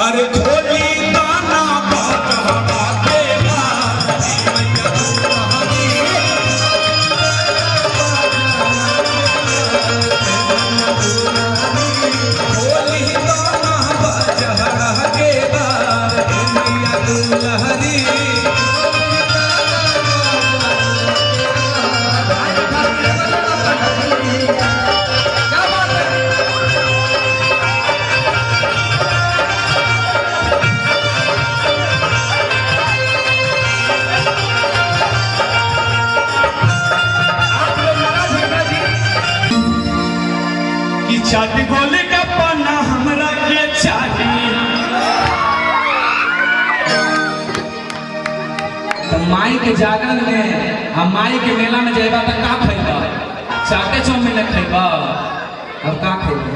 अरे खोली दाना बाबा के खोली दाना बजहरा के बार मैया दुलहरी चाटी बोले का पाना हमरा के चाटी तो माई के जागरण में हम माई के मेला में जाएगा तो का खैबा चाटे चौमिन खैबा अब का खैबा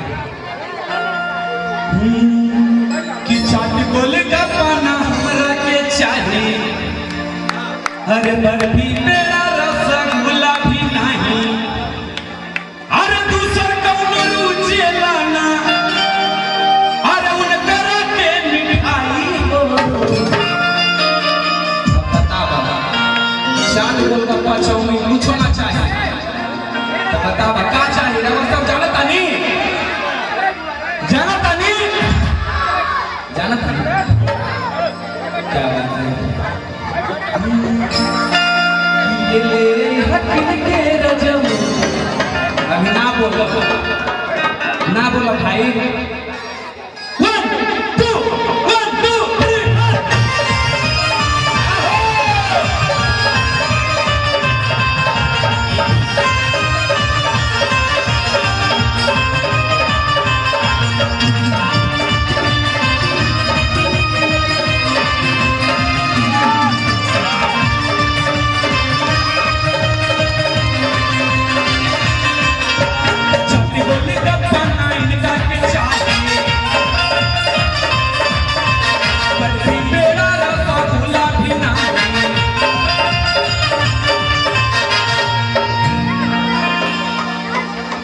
कि चाटी बोले का पाना हमरा के चाटी अरे बर्फी मेरा रसगुल्ला भी नहीं अरे दूसर लाना अरे उनकर के मिठाई हो बता बाबा चाट गोलगप्पा चौमिन कुछ ना चाहिए तो बता बा का चाहिए रे सब जानता नहीं क्या बात है ये ले हक के रजम अभी ना बोलो भाई 1 2 1 2 3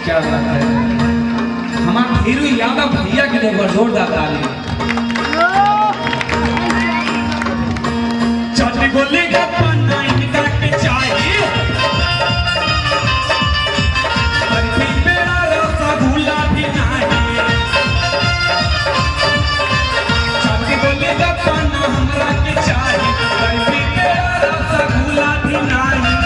क्या बात है हमारे धीरू यादव भैया के लिए जोरदार ताली चाटी बोली का पन्ना इनका के चाहिए बर्फी मेरा रसगुल्ला भी नहीं चाटी बोली का पन्ना हमरा के चाहिए बर्फी मेरा रसगुल्ला भी नहीं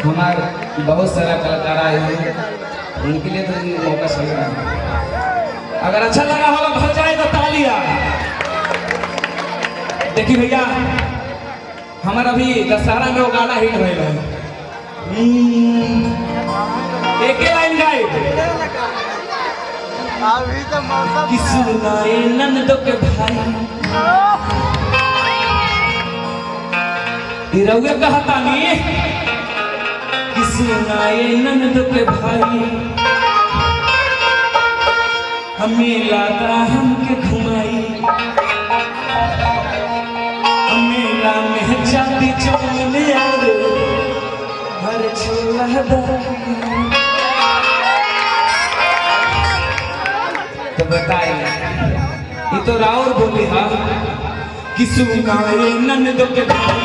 हमारे बहुत सारा कलाकार आए हैं, उनके लिए तो मौका सही रहा। अगर अच्छा लगा होगा भर जाए तो तालियां। देखी भैया हमारा अभी दशहरा में वो गाना हिट भइल है। एक लाइन गाए अभी तो मौसम कि सुनाए नंदो के भाई रउए कहतानी कि सुनाए नंदो के भाई हमें लाता हमके घुमाई मेला में जाती चोले हर छोला तो बताइए ये तो राउर बोली हा कि सुनाए नंदो के भाई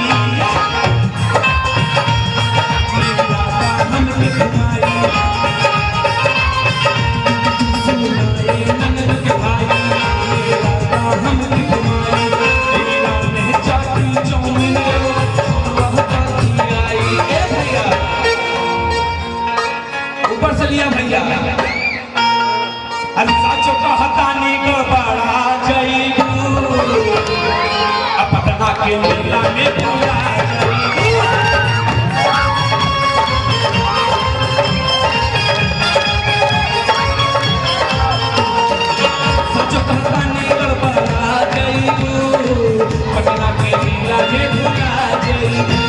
हमके घुमाई सुनाए नंदो के भाई हमके घुमाई ऊपर से लिया भैया अरे साचो कहतानी को बड़ा जईबू अपना के मेला में भुला साचो कहतानी को बड़ा जईबू अपना के मेला में भुला जईबू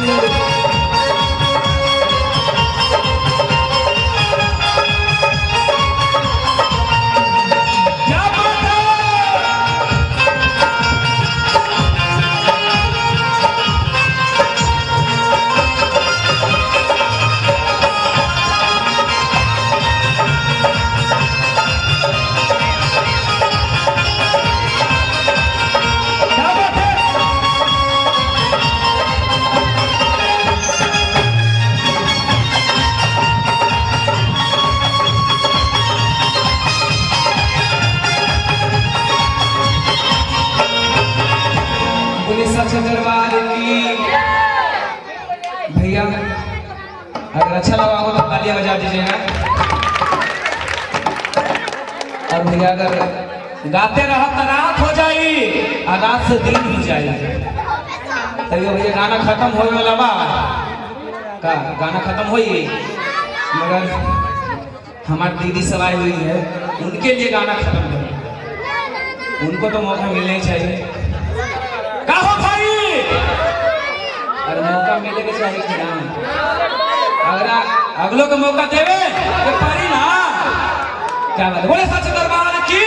दरबार की भैया अगर अच्छा लगा हो तो तालियां बजा दीजिएगा। और भैया अगर गाते रहा तो रात हो जाई और रात से दिन हो जाए तभी भैया गाना खत्म होने वाला बा का गाना खत्म होई मगर हमारी दीदी सब आई हुई है उनके लिए गाना खत्म हो उनको तो मौका मिलना ही चाहिए। अरे मौका मिले के चाहिए कि ना अगर अगलों को मौका देवे तो पारी ना क्या बात बोले सच दरबार की